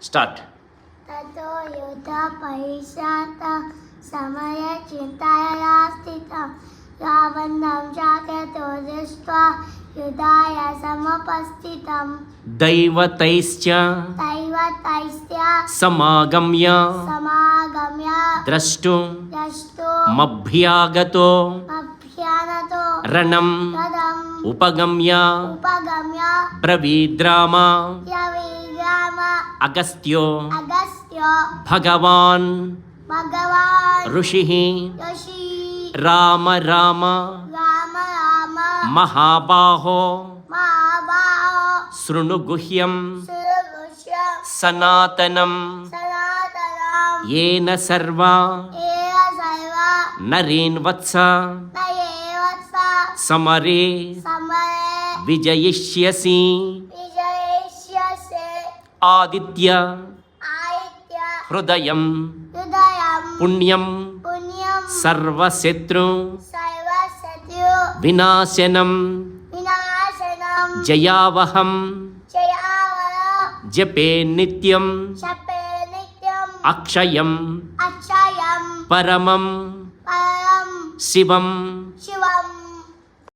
Start. ततो युद्धपरिषत् समये चिन्तया स्थितं रावणं चाकतो दृष्ट्वा युद्धाय समुपस्थितं దైవతైశ్చ दैवतैश्च సమాగమ్య समागम्य ద్రష్టుమభ్యాగతో अभ्यानतो రణం तदम् ఉపగమ్య उपगम्य బ్రవీద్రామ यविग्राम అగస్త్యో अगस्त्यो భగవాన్ भगवान् ఋషి ऋषि రామ రామ राम राम మహాబాహో महाबाहो శృణు గుహ్యం सुरभुष्यं సనాతనం सनातनं येन सर्वा एव सर्व నరీన్ వత్స नयेवत्स సమరే समरे విజయిష్యసి विजयिष्यसे ఆదిత్య आदित्य హృదయం हृदयं పుణ్యం पुण्यं సర్వశత్రు सर्वशत्रु వినాశనం विनाशनं జయావహం जयावय జపే నిత్యం शपे नित्यं అక్షయం अक्षयं పరమం परं శివం शिवं